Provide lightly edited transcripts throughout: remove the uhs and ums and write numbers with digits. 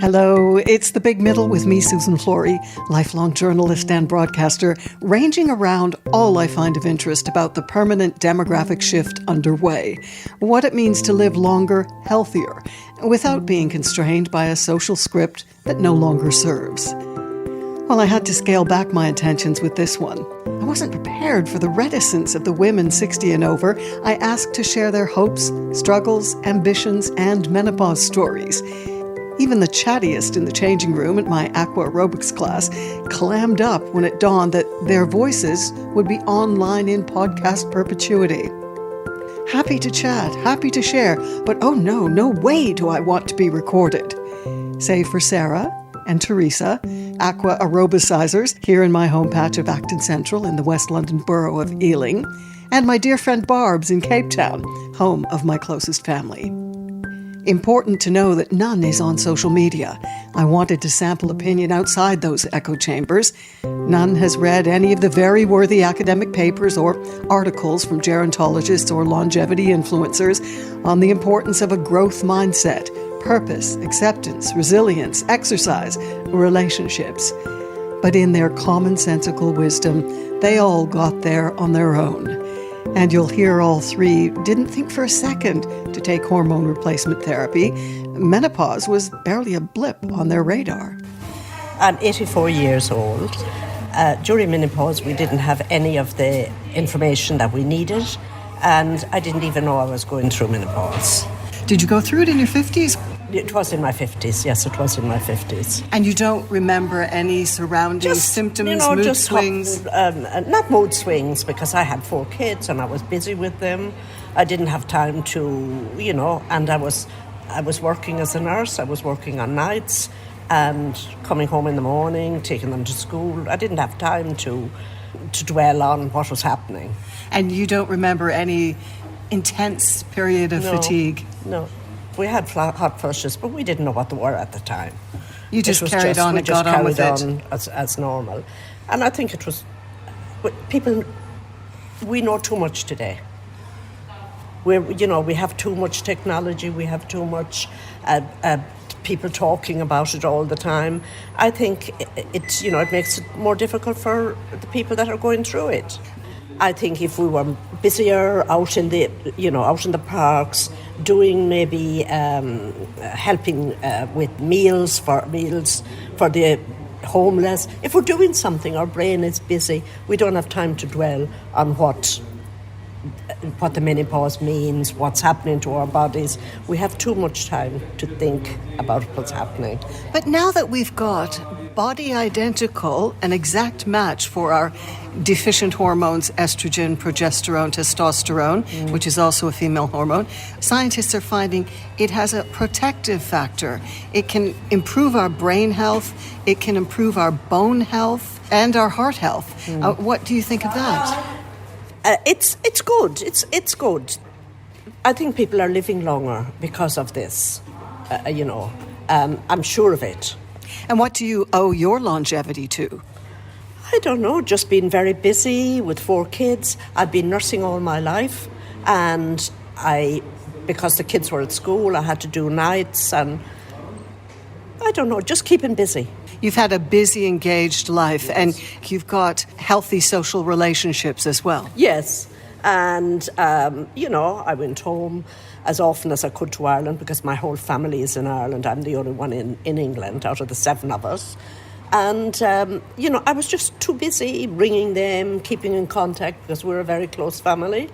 Hello, it's The Big Middle with me, Susan Flory, lifelong journalist and broadcaster, ranging around all I find of interest about the permanent demographic shift underway, what it means to live longer, healthier, without being constrained by a social script that no longer serves. Well, I had to scale back my intentions with this one. I wasn't prepared for the reticence of the women 60 and over I asked to share their hopes, struggles, ambitions, and menopause stories. Even the chattiest in the changing room at my Aqua Aerobics class clammed up when it dawned that their voices would be online in podcast perpetuity. Happy to chat, happy to share, but oh no way do I want to be recorded. Save for Sara and Teresa, Aqua Aerobicizers here in my home patch of Acton Central in the West London borough of Ealing, and my dear friend Barbs in Cape Town, home of my closest family. Important to know that none is on social media. I wanted to sample opinion outside those echo chambers. None has read any of the very worthy academic papers or articles from gerontologists or longevity influencers on the importance of a growth mindset, purpose, acceptance, resilience, exercise, relationships. But in their commonsensical wisdom, they all got there on their own. And you'll hear all three didn't think for a second to take hormone replacement therapy. Menopause was barely a blip on their radar. I'm 84 years old. During menopause, we didn't have any of the information that we needed, and I didn't even know I was going through menopause. Did you go through it in your 50s? It was in my 50s, yes, it was in my 50s. And you don't remember any surrounding symptoms, mood swings? Not mood swings, because I had 4 kids and I was busy with them. I didn't have time to, and I was working as a nurse. I was working on nights and coming home in the morning, taking them to school. I didn't have time to dwell on what was happening. And you don't remember any intense period of fatigue? No. We had hot flushes, but we didn't know what they were at the time. You just carried on and got on with it? As normal. And I think it was... People... We know too much today. We have too much technology. We have too much people talking about it all the time. I think it makes it more difficult for the people that are going through it. I think if we were busier out in the parks, doing maybe helping with meals for the homeless. If we're doing something, our brain is busy. We don't have time to dwell on what the menopause means, what's happening to our bodies. We have too much time to think about what's happening. But now that we've got body identical, an exact match for our deficient hormones, estrogen, progesterone, testosterone, which is also a female hormone, scientists are finding it has a protective factor. It can improve our brain health, it can improve our bone health, and our heart health. What do you think of that? It's good. It's good. I think people are living longer because of this. I'm sure of it. And what do you owe your longevity to? I don't know, just being very busy with 4 kids. I've been nursing all my life, and because the kids were at school, I had to do nights, and I don't know, just keeping busy. You've had a busy, engaged life, and you've got healthy social relationships as well. Yes, and, I went home as often as I could to Ireland because my whole family is in Ireland. I'm the only one in England out of the 7 of us. And, I was just too busy ringing them, keeping in contact because we're a very close family.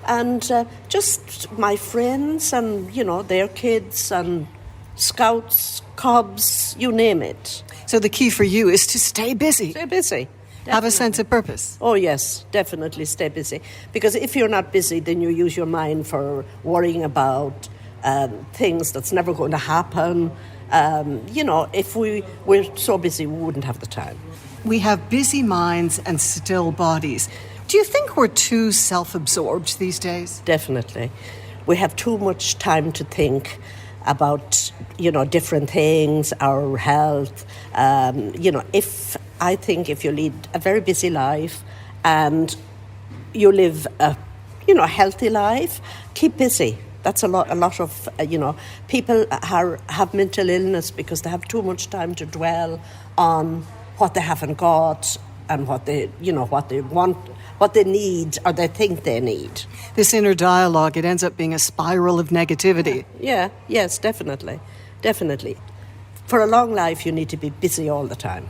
And just my friends and, their kids and scouts, cobs, you name it. So the key for you is to stay busy. Stay busy. Definitely. Have a sense of purpose. Oh, yes, definitely stay busy. Because if you're not busy, then you use your mind for worrying about things that's never going to happen. If we're so busy, we wouldn't have the time. We have busy minds and still bodies. Do you think we're too self-absorbed these days? Definitely. We have too much time to think about, different things, our health. If you lead a very busy life and you live a healthy life, keep busy. That's a lot of, people have mental illness because they have too much time to dwell on what they haven't got and what they want, what they need or they think they need. This inner dialogue, it ends up being a spiral of negativity. Yeah, yes, definitely. For a long life, you need to be busy all the time.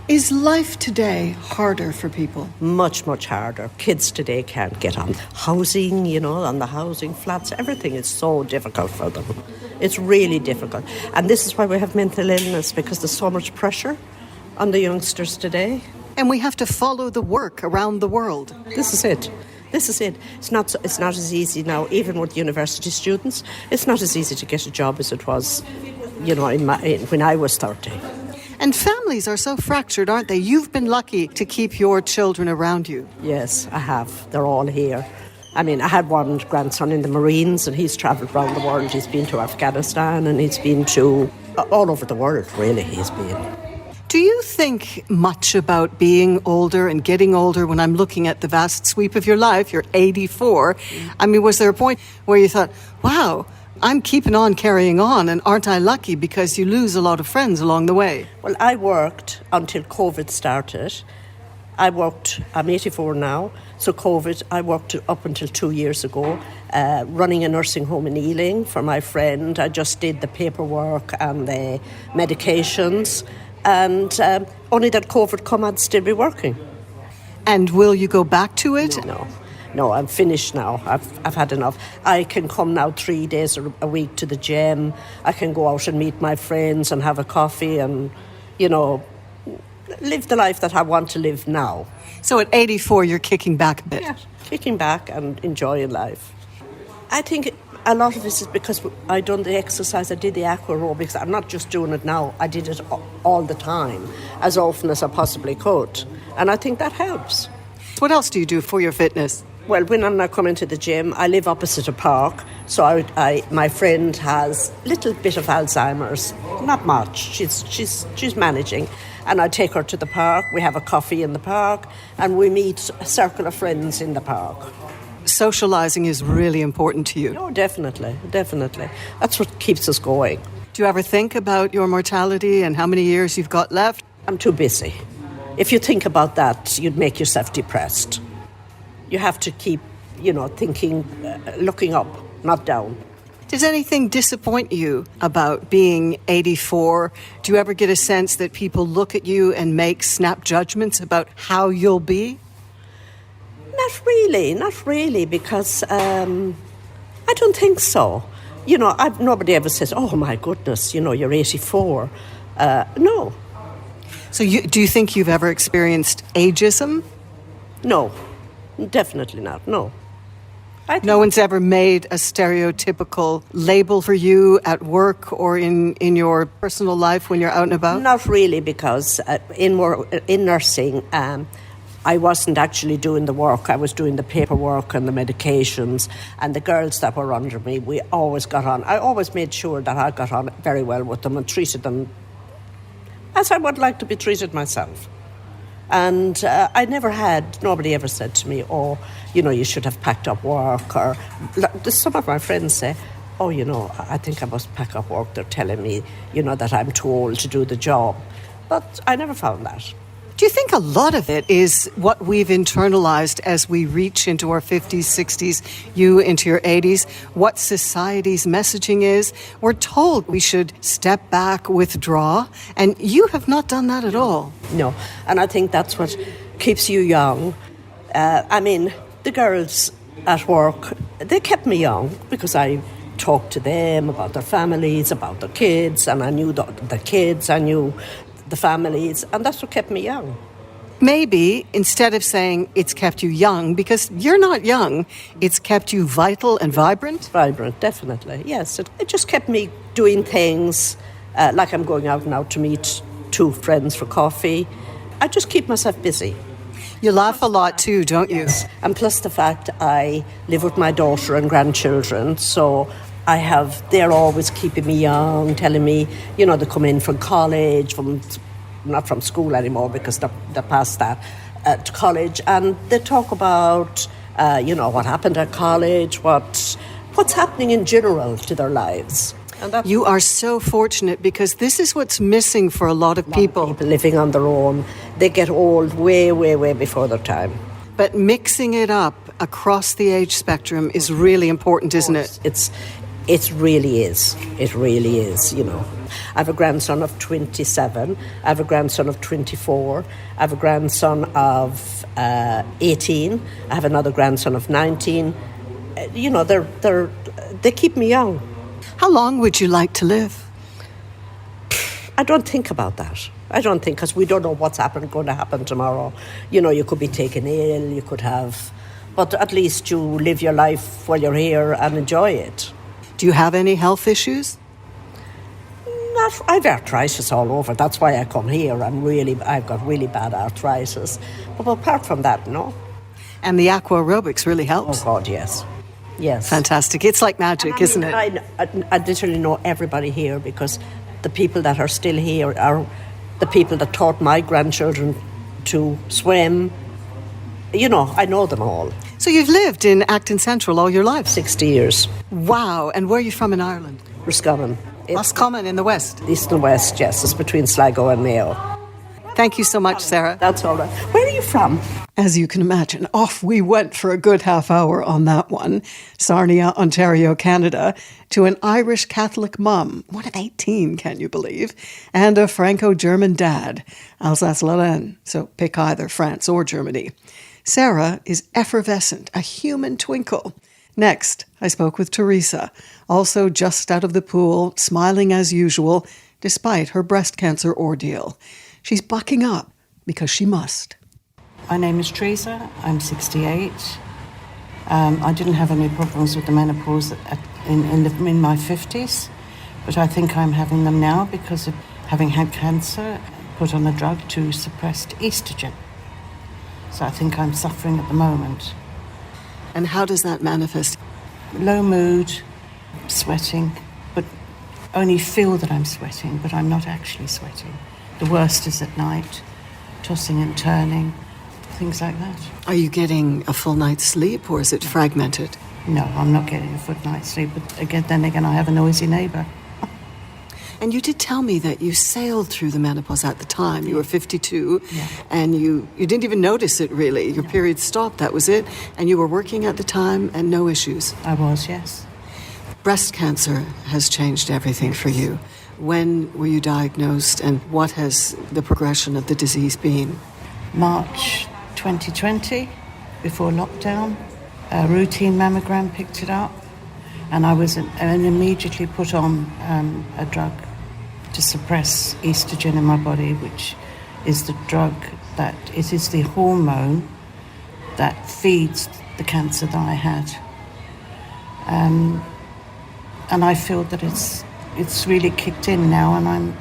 Is life today harder for people? Much, much harder. Kids today can't get on housing, on the housing flats. Everything is so difficult for them. It's really difficult. And this is why we have mental illness, because there's so much pressure on the youngsters today. And we have to follow the work around the world. This is it. It's not as easy now, even with university students. It's not as easy to get a job as it was, when I was 30. And families are so fractured, aren't they? You've been lucky to keep your children around you. Yes, I have. They're all here. I mean, I had one grandson in the Marines, and he's travelled around the world. He's been to Afghanistan, and he's been to all over the world, really, he's been. Do you think much about being older and getting older? When I'm looking at the vast sweep of your life, you're 84. I mean, was there a point where you thought, wow, I'm keeping on carrying on, and aren't I lucky, because you lose a lot of friends along the way? Well, I worked until COVID started. I'm 84 now, so I worked up until 2 years ago, running a nursing home in Ealing for my friend. I just did the paperwork and the medications, and only that COVID come, I'd still be working. And will you go back to it? No, I'm finished now. I've had enough. I can come now 3 days a week to the gym. I can go out and meet my friends and have a coffee and, live the life that I want to live now. So at 84, you're kicking back a bit. Yeah, kicking back and enjoying life. I think a lot of this is because I done the exercise. I did the Aqua Aerobics. I'm not just doing it now. I did it all the time, as often as I possibly could. And I think that helps. What else do you do for your fitness? Well, when I'm not coming to the gym, I live opposite a park. So my friend has a little bit of Alzheimer's, not much. She's managing. And I take her to the park. We have a coffee in the park, and we meet a circle of friends in the park. Socializing is really important to you. Oh, definitely. That's what keeps us going. Do you ever think about your mortality and how many years you've got left? I'm too busy. If you think about that, you'd make yourself depressed. You have to keep, thinking, looking up, not down. Does anything disappoint you about being 84? Do you ever get a sense that people look at you and make snap judgments about how you'll be? Not really, because I don't think so. Nobody ever says, oh my goodness, you're 84. No. So do you think you've ever experienced ageism? No, definitely not, no. No one's ever made a stereotypical label for you at work or in your personal life when you're out and about? Not really, because in nursing, I wasn't actually doing the work. I was doing the paperwork and the medications, and the girls that were under me, we always got on. I always made sure that I got on very well with them and treated them as I would like to be treated myself. And nobody ever said to me, oh, you should have packed up work. Or some of my friends say, oh, I think I must pack up work. They're telling me, that I'm too old to do the job. But I never found that. Do you think a lot of it is what we've internalized as we reach into our 50s, 60s, you into your 80s, what society's messaging is? We're told we should step back, withdraw, and you have not done that at all. No, and I think that's what keeps you young. The girls at work, they kept me young because I talked to them about their families, about their kids, and I knew the kids, I knew the families, and that's what kept me young. Maybe instead of saying it's kept you young, because you're not young, it's kept you vital and vibrant? Vibrant, definitely, yes. It just kept me doing things, like I'm going out now to meet 2 friends for coffee. I just keep myself busy. You laugh a lot too, don't you? Yes. And plus the fact I live with my daughter and grandchildren, so they're always keeping me young, telling me, they come in from college, not from school anymore because they're past that, to college, and they talk about, what happened at college, what's happening in general to their lives. And that's You are so fortunate because this is what's missing for a lot of people. people living on their own. They get old way, way, way before their time. But mixing it up across the age spectrum is really important, isn't it? It really is. It really is, you know. I have a grandson of 27. I have a grandson of 24. I have a grandson of 18. I have another grandson of 19. You know, they keep me young. How long would you like to live? I don't think about that. I don't think, because we don't know what's going to happen tomorrow. You know, you could be taken ill, you could have... But at least you live your life while you're here and enjoy it. Do you have any health issues? I've arthritis all over. That's why I come here. I've got really bad arthritis. But apart from that, no. And the Aqua Aerobics really helps. Oh, God, yes. Yes. Fantastic. It's like magic, isn't it? I literally know everybody here because the people that are still here are the people that taught my grandchildren to swim. You know, I know them all. So you've lived in Acton Central all your life? 60 years. Wow. And where are you from in Ireland? Roscommon. Roscommon in the west. East and west, yes. It's between Sligo and Mayo. Thank you so much, Sarah. That's all right. Where are you from? As you can imagine, off we went for a good half hour on that one. Sarnia, Ontario, Canada, to an Irish Catholic mum, one of 18, can you believe, and a Franco-German dad, Alsace-Lorraine, so pick either France or Germany. Sarah is effervescent, a human twinkle. Next, I spoke with Teresa, also just out of the pool, smiling as usual, despite her breast cancer ordeal. She's bucking up because she must. My name is Teresa. I'm 68. I didn't have any problems with the menopause in my 50s, but I think I'm having them now because of having had cancer, put on a drug to suppress estrogen. So I think I'm suffering at the moment. And how does that manifest? Low mood, sweating, but only feel that I'm sweating, but I'm not actually sweating. The worst is at night, tossing and turning, things like that. Are you getting a full night's sleep or is it fragmented? No, I'm not getting a full night's sleep, but then again, I have a noisy neighbour. And you did tell me that you sailed through the menopause at the time. You were 52, yeah. And you didn't even notice it, really. Your period stopped, that was it. And you were working at the time and no issues. I was, yes. Breast cancer has changed everything for you. When were you diagnosed and what has the progression of the disease been? March 2020, before lockdown. A routine mammogram picked it up. And I was immediately put on a drug to suppress estrogen in my body, which is the drug it is the hormone that feeds the cancer that I had. And I feel that it's really kicked in now, and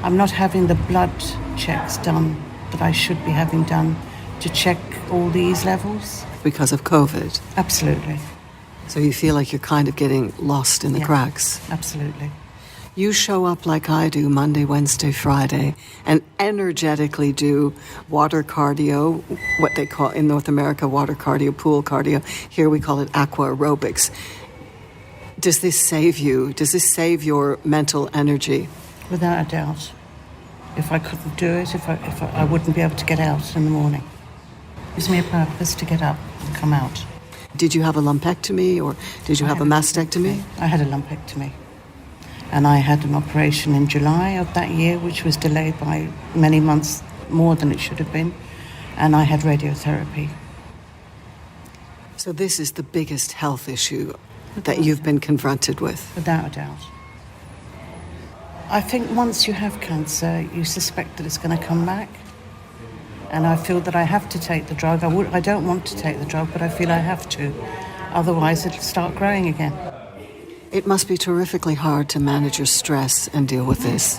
I'm not having the blood checks done that I should be having done to check all these levels. Because of COVID? Absolutely. So you feel like you're kind of getting lost in the cracks? Absolutely. You show up like I do Monday, Wednesday, Friday, and energetically do water cardio, what they call in North America water cardio, pool cardio. Here we call it Aqua Aerobics. Does this save you? Does this save your mental energy? Without a doubt. If I couldn't do it, if I wouldn't be able to get out in the morning. It gives me a purpose to get up and come out. Did you have a lumpectomy or did you have a mastectomy? I had a lumpectomy. And I had an operation in July of that year, which was delayed by many months, more than it should have been. And I had radiotherapy. So this is the biggest health issue that you've been confronted with? Without a doubt. I think once you have cancer, you suspect that it's going to come back. And I feel that I have to take the drug. I don't want to take the drug, but I feel I have to. Otherwise, it'll start growing again. It must be terrifically hard to manage your stress and deal with this.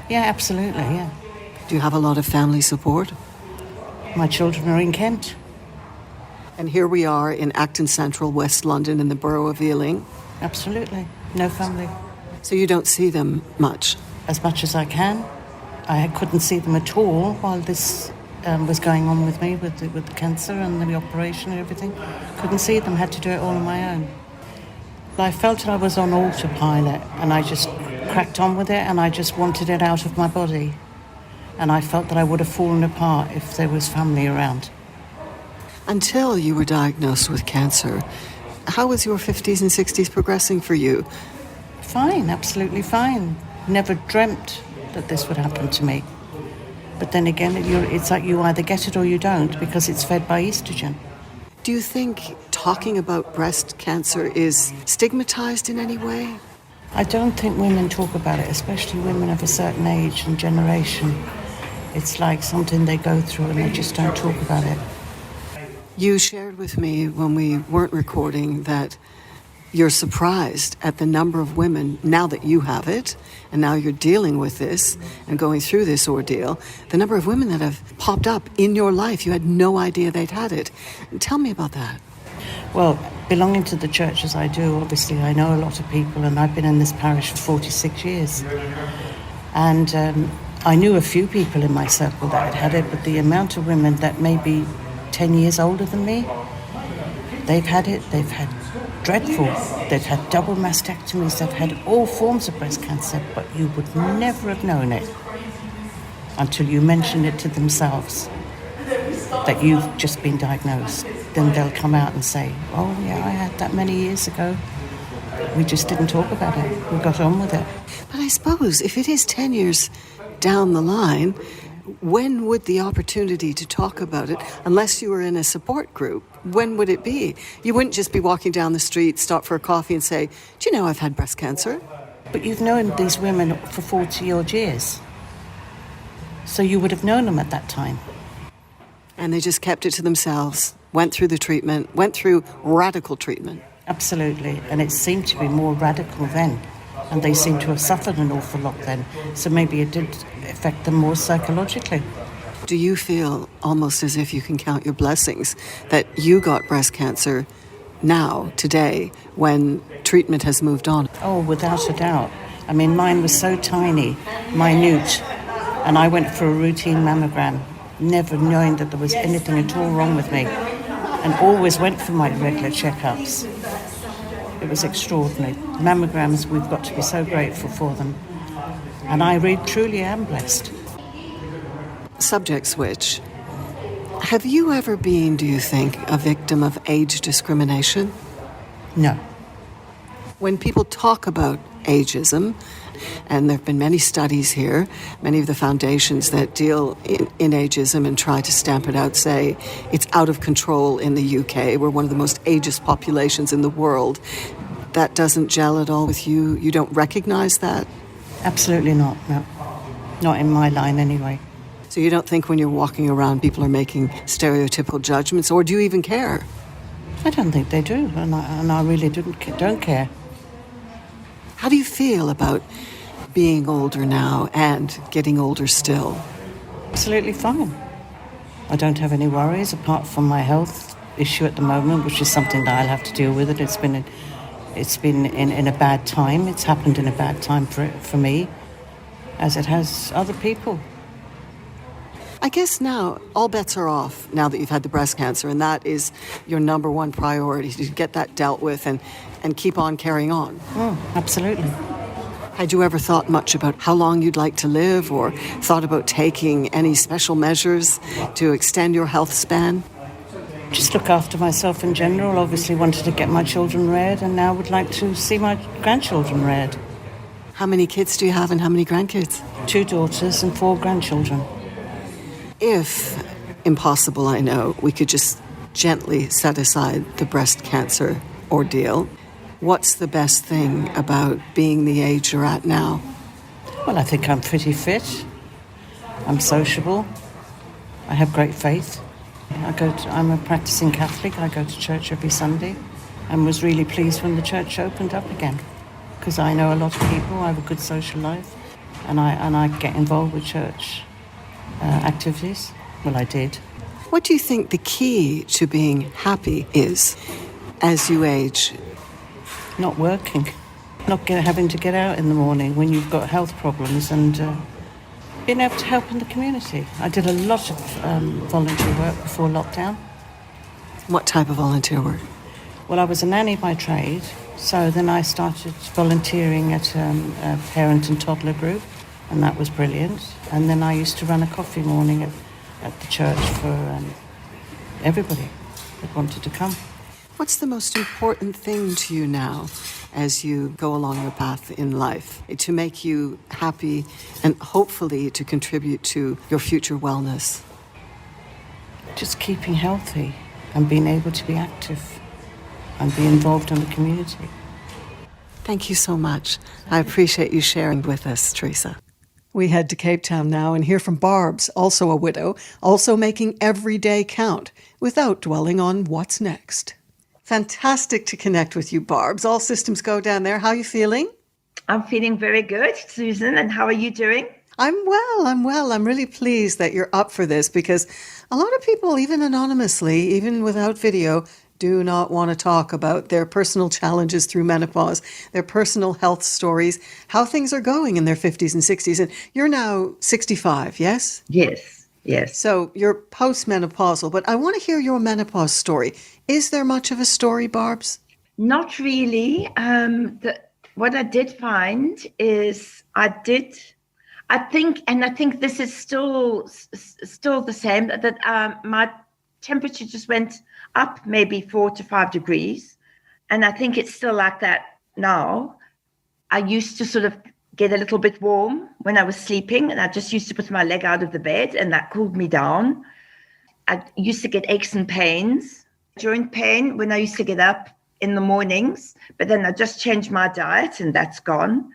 Yeah, absolutely, yeah. Do you have a lot of family support? My children are in Kent. And here we are in Acton Central, West London, in the borough of Ealing. Absolutely. No family. So you don't see them much? As much as I can. I couldn't see them at all while this was going on with me, with the cancer and the operation and everything. Couldn't see them, had to do it all on my own. I felt I was on autopilot and I just cracked on with it and I just wanted it out of my body. And I felt that I would have fallen apart if there was family around. Until you were diagnosed with cancer, how was your 50s and 60s progressing for you? Fine, absolutely fine. Never dreamt that this would happen to me. But then again, it's like you either get it or you don't because it's fed by estrogen. Do you think talking about breast cancer is stigmatized in any way? I don't think women talk about it, especially women of a certain age and generation. It's like something they go through and they just don't talk about it. You shared with me when we weren't recording that you're surprised at the number of women, now that you have it, and now you're dealing with this and going through this ordeal, the number of women that have popped up in your life. You had no idea they'd had it. Tell me about that. Well, belonging to the church as I do, obviously I know a lot of people, and I've been in this parish for 46 years. And I knew a few people in my circle that had it, but the amount of women that may be 10 years older than me, they've had it, they've had dreadful, they've had double mastectomies, they've had all forms of breast cancer, but you would never have known it until you mention it to themselves, that you've just been diagnosed. Then they'll come out and say, oh yeah, I had that many years ago. We just didn't talk about it. We got on with it. But I suppose if it is 10 years down the line, when would the opportunity to talk about it, unless you were in a support group, when would it be? You wouldn't just be walking down the street, stop for a coffee and say, do you know I've had breast cancer? But you've known these women for 40-odd years. So you would have known them at that time. And they just kept it to themselves, went through the treatment, went through radical treatment. Absolutely. And it seemed to be more radical then. And they seem to have suffered an awful lot then. So maybe it did affect them more psychologically. Do you feel almost as if you can count your blessings that you got breast cancer now, today, when treatment has moved on? Oh, without a doubt. I mean, mine was so tiny, minute, and I went for a routine mammogram, never knowing that there was anything at all wrong with me, and always went for my regular checkups. It was extraordinary. Mammograms, we've got to be so grateful for them. And I truly am blessed. Subject switch. Have you ever been, do you think, a victim of age discrimination? No. When people talk about ageism, and there have been many studies here, many of the foundations that deal in ageism and try to stamp it out say it's out of control in the UK. We're one of the most ageist populations in the world. That doesn't gel at all with you? You don't recognize that? Absolutely not, no. Not in my line anyway. So you don't think when you're walking around people are making stereotypical judgments, or do you even care? I don't think they do, and I really don't care. How do you feel about being older now and getting older still? Absolutely fine. I don't have any worries apart from my health issue at the moment, which is something that I'll have to deal with. It's been in a bad time. It's happened in a bad time for me, as it has other people. I guess now all bets are off now that you've had the breast cancer, and that is your number one priority, to get that dealt with and keep on carrying on. Absolutely. Had you ever thought much about how long you'd like to live, or thought about taking any special measures to extend your health span? Just look after myself in general. Obviously wanted to get my children reared, and now would like to see my grandchildren reared. How many kids do you have and how many grandkids? 2 daughters and 4 grandchildren. If, impossible I know, we could just gently set aside the breast cancer ordeal, what's the best thing about being the age you're at now? Well, I think I'm pretty fit. I'm sociable. I have great faith. I'm a practicing Catholic. I go to church every Sunday and was really pleased when the church opened up again, because I know a lot of people. I have a good social life, and I get involved with church activities. Well, I did. What do you think the key to being happy is as you age? Not working, not having to get out in the morning when you've got health problems, and being able to help in the community. I did a lot of volunteer work before lockdown. What type of volunteer work? Well, I was a nanny by trade, So then I started volunteering at a parent and toddler group, and that was brilliant. And then I used to run a coffee morning at the church for everybody that wanted to come. What's the most important thing to you now as you go along your path in life to make you happy and hopefully to contribute to your future wellness? Just keeping healthy and being able to be active and be involved in the community. Thank you so much. I appreciate you sharing with us, Teresa. We head to Cape Town now and hear from Barbs, also a widow, also making every day count without dwelling on what's next. Fantastic to connect with you, Barbs. All systems go down there. How are you feeling? I'm feeling very good, Susan. And how are you doing? I'm well. I'm really pleased that you're up for this because a lot of people, even anonymously, even without video, do not want to talk about their personal challenges through menopause, their personal health stories, how things are going in their 50s and 60s. And you're now 65, yes? Yes. So you're postmenopausal, but I want to hear your menopause story. Is there much of a story, Barbs? Not really. What I did find is I think this is still the same, that my temperature just went up maybe 4 to 5 degrees. And I think it's still like that now. I used to sort of get a little bit warm when I was sleeping, and I just used to put my leg out of the bed, and that cooled me down. I used to get aches and pains, joint pain when I used to get up in the mornings, but then I just changed my diet and that's gone.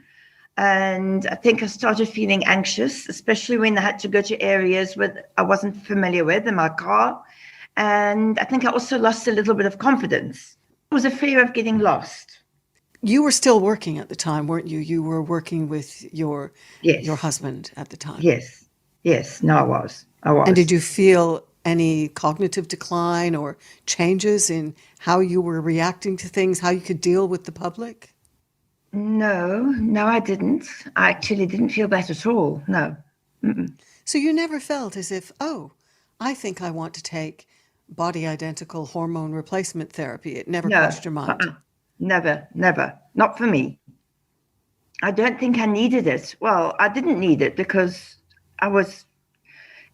And I think I started feeling anxious, especially when I had to go to areas that I wasn't familiar with in my car. And I think I also lost a little bit of confidence. It was a fear of getting lost. You were still working at the time, weren't you? You were working with your husband at the time. Yes. No, I was. And did you feel any cognitive decline or changes in how you were reacting to things, how you could deal with the public? No, I didn't. I actually didn't feel that at all. No. Mm-mm. So you never felt as if, I think I want to take body identical hormone replacement therapy. It never crossed your mind. Never. Not for me. I don't think I needed it. Well, I didn't need it because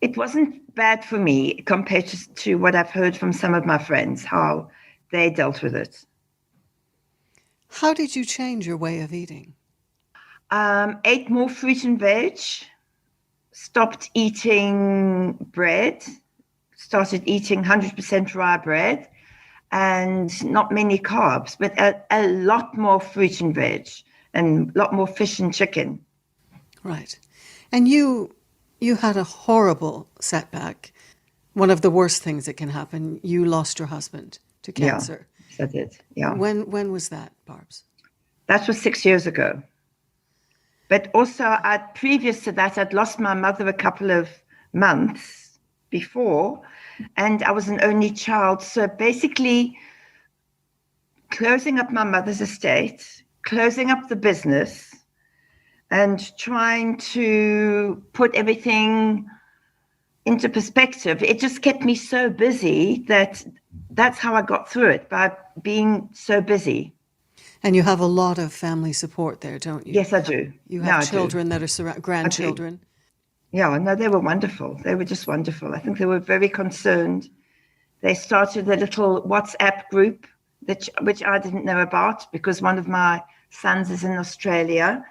it wasn't bad for me compared to what I've heard from some of my friends, how they dealt with it. How did you change your way of eating? Ate more fruit and veg, stopped eating bread, started eating 100% rye bread, and not many carbs, but a lot more fruit and veg and a lot more fish and chicken. Right. And you had a horrible setback. One of the worst things that can happen. You lost your husband to cancer. Yes, I did. Yeah. When was that, Barbs? That was 6 years ago. But also, previous to that, I'd lost my mother a couple of months before, and I was an only child. So basically, closing up my mother's estate, closing up the business, and trying to put everything into perspective, it just kept me so busy that's how I got through it, by being so busy. And you have a lot of family support there, don't you? Yes, I do. You have children that are grandchildren. Yeah, no, they were wonderful. They were just wonderful. I think they were very concerned. They started a little WhatsApp group, which I didn't know about because one of my sons is in Australia,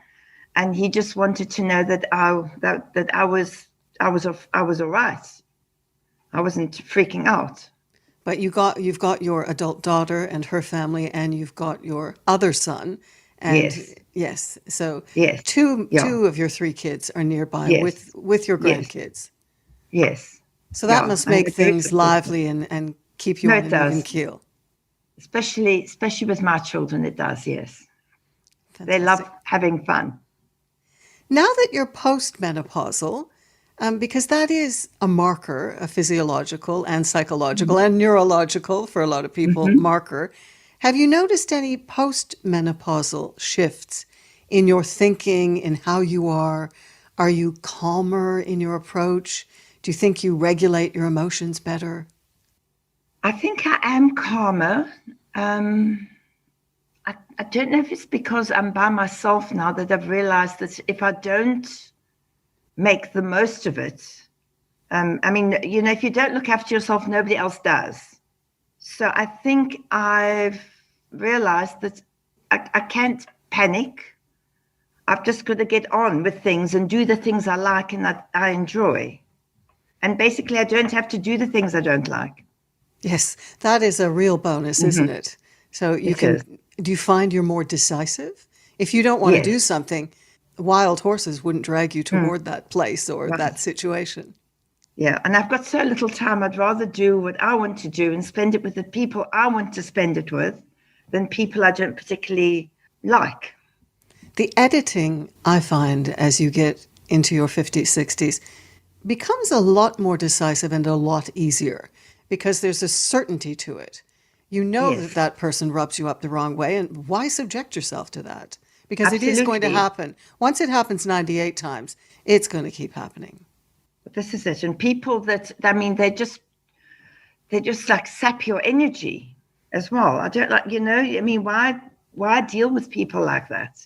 and he just wanted to know that I was all right. I wasn't freaking out. But you've got your adult daughter and her family, and you've got your other son. And yes. So two of your 3 kids are nearby with your grandkids. Yes. So that must make things lively and keep you on an even keel. Especially with my children, it does, yes. Fantastic. They love having fun. Now that you're postmenopausal, because that is a marker, a physiological and psychological and neurological for a lot of people marker. Have you noticed any postmenopausal shifts in your thinking, in how you are? Are you calmer in your approach? Do you think you regulate your emotions better? I think I am calmer. I don't know if it's because I'm by myself now that I've realized that if I don't make the most of it, I mean, you know, if you don't look after yourself, nobody else does. So I think I've realized that I can't panic. I've just got to get on with things and do the things I like and that I enjoy. And basically, I don't have to do the things I don't like. Yes, that is a real bonus, isn't it? So do you find you're more decisive? If you don't want to do something, wild horses wouldn't drag you toward that place or that situation. Yeah, and I've got so little time, I'd rather do what I want to do and spend it with the people I want to spend it with than people I don't particularly like. The editing, I find, as you get into your 50s, 60s, becomes a lot more decisive and a lot easier because there's a certainty to it. You know that that person rubs you up the wrong way, and why subject yourself to that? Because it is going to happen. Once it happens 98 times, it's going to keep happening. This is it. And people that, I mean, they just like sap your energy as well. I don't like, you know, I mean, why deal with people like that?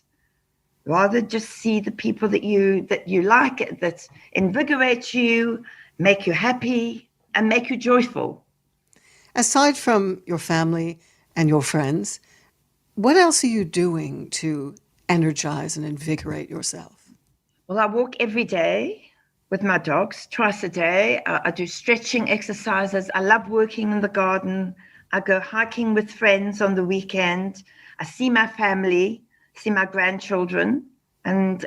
Rather just see the people that you like, that invigorate you, make you happy, and make you joyful. Aside from your family and your friends, what else are you doing to energize and invigorate yourself? Well, I walk every day with my dogs, twice a day. I do stretching exercises. I love working in the garden. I go hiking with friends on the weekend. I see my family, see my grandchildren, and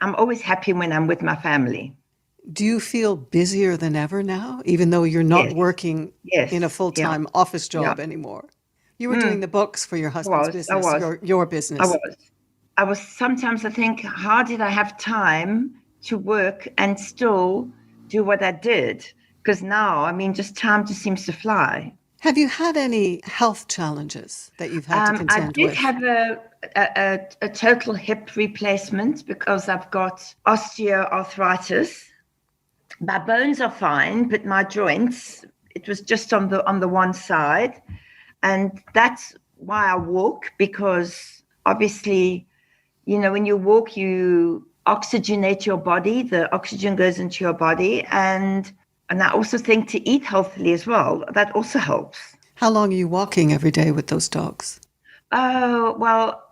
I'm always happy when I'm with my family. Do you feel busier than ever now, even though you're not working in a full-time office job anymore? You were doing the books for your husband's business, your business. I was sometimes I think, how did I have time to work and still do what I did? Because now, I mean, just time just seems to fly. Have you had any health challenges that you've had to contend with? I did have a total hip replacement because I've got osteoarthritis. My bones are fine, but my joints, it was just on the one side. And that's why I walk, because obviously, you know, when you walk, you oxygenate your body, the oxygen goes into your body. And I also think to eat healthily as well, that also helps. How long are you walking every day with those dogs? Oh, well,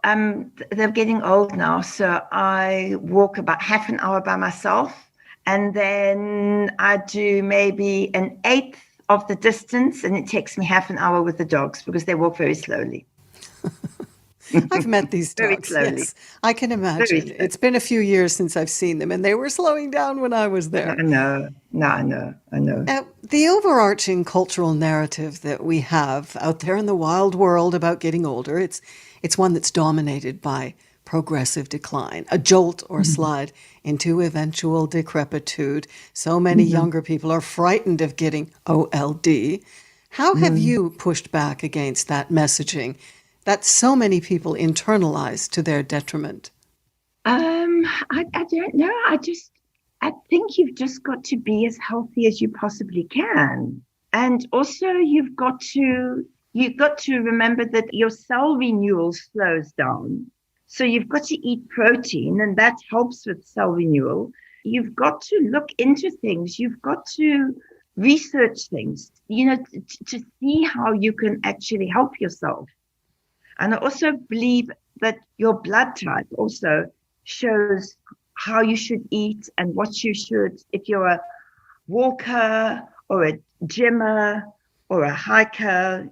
they're getting old now. So I walk about half an hour by myself. And then I do maybe an eighth of the distance, and it takes me half an hour with the dogs because they walk very slowly. I've met these dogs. Yes, I can imagine. It's been a few years since I've seen them, and they were slowing down when I was there. I know. The overarching cultural narrative that we have out there in the wild world about getting older, it's one that's dominated by progressive decline, a jolt or slide into eventual decrepitude. So many younger people are frightened of getting OLD. How have you pushed back against that messaging that so many people internalize to their detriment? I don't know. I think you've just got to be as healthy as you possibly can. And also you've got to remember that your cell renewal slows down. So you've got to eat protein, and that helps with cell renewal. You've got to look into things. You've got to research things, you know, to see how you can actually help yourself. And I also believe that your blood type also shows how you should eat and what you should, if you're a walker or a gymmer or a hiker.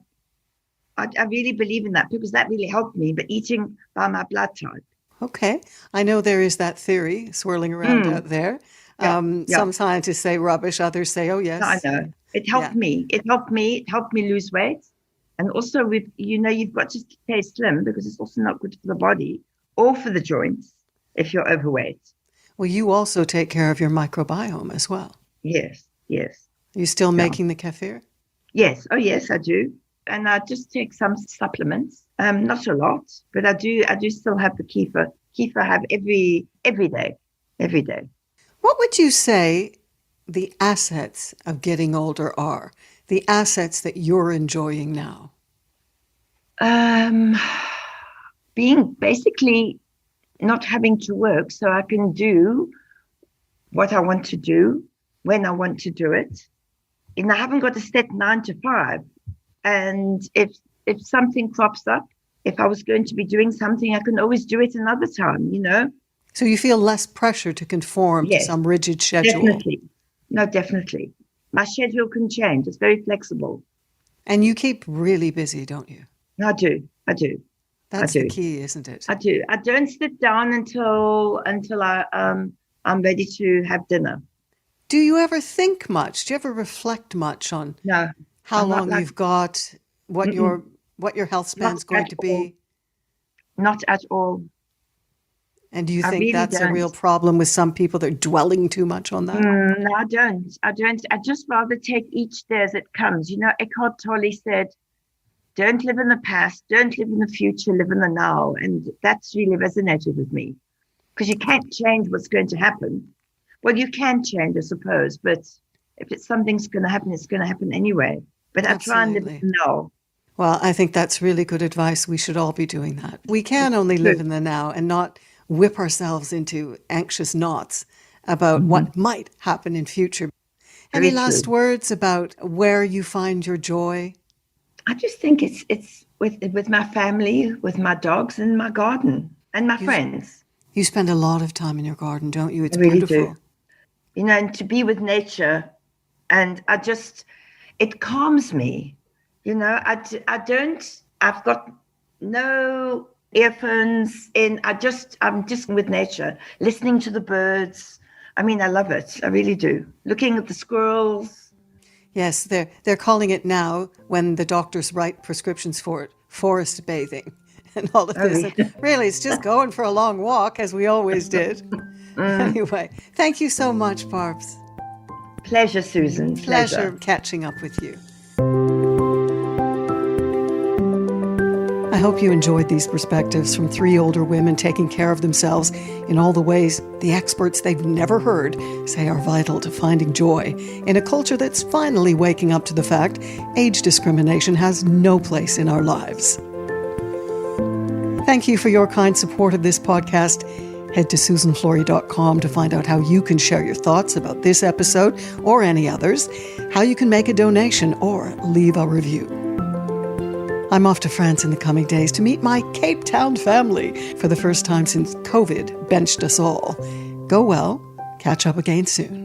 I really believe in that because that really helped me, but eating by my blood type. Okay. I know there is that theory swirling around out there. Some scientists say rubbish, others say, oh, yes. I know. It helped me. It helped me lose weight. And also, you've got to stay slim because it's also not good for the body or for the joints if you're overweight. Well, you also take care of your microbiome as well. Yes. Are you still making the kefir? Yes. Oh, yes, I do. And I just take some supplements, not a lot, but I do still have the kefir. Kefir I have every day. What would you say the assets of getting older are? The assets that you're enjoying now? being basically not having to work so I can do what I want to do when I want to do it. And I haven't got a set 9 to 5. And if something crops up, if I was going to be doing something, I can always do it another time, you know? So you feel less pressure to conform to Yes, some rigid schedule. definitely. No, definitely. My schedule can change. It's very flexible. And you keep really busy, don't you? I do. That's the key, isn't it? I do. I don't sit down until I'm ready to have dinner. Do you ever think much? Do you ever reflect much on No. how I'm not long like- you've got, what your health span's Not going at to be? Not at all. And do you I think really that's a don't. real problem with some people? They're dwelling too much on that? No, I don't. I just rather take each day as it comes. You know, Eckhart Tolle said, don't live in the past, don't live in the future, live in the now. And that's really resonated with me because you can't change what's going to happen. Well, you can change, I suppose, but if something's going to happen, it's going to happen anyway. But I try and live Absolutely. now. Well, I think that's really good advice. We should all be doing that. We can only live in the now and not whip ourselves into anxious knots about what might happen in future. Any Very last true. words about where you find your joy? I just think it's with my family, with my dogs and my garden and my friends. You spend a lot of time in your garden, don't you? It's I really beautiful. do. You know, and to be with nature, and it calms me. You know, I've got no earphones in. I'm just with nature, listening to the birds. I mean, I love it. I really do. Looking at the squirrels. Yes, they're calling it now, when the doctors write prescriptions for it, forest bathing and all of this. really? And really, it's just going for a long walk, as we always did. Anyway, thank you so much, Barbs. Pleasure, Susan. Pleasure catching up with you. I hope you enjoyed these perspectives from 3 older women taking care of themselves in all the ways the experts they've never heard say are vital to finding joy in a culture that's finally waking up to the fact age discrimination has no place in our lives. Thank you for your kind support of this podcast. Head to susanflory.com to find out how you can share your thoughts about this episode or any others, how you can make a donation or leave a review. I'm off to France in the coming days to meet my Cape Town family for the first time since COVID benched us all. Go well. Catch up again soon.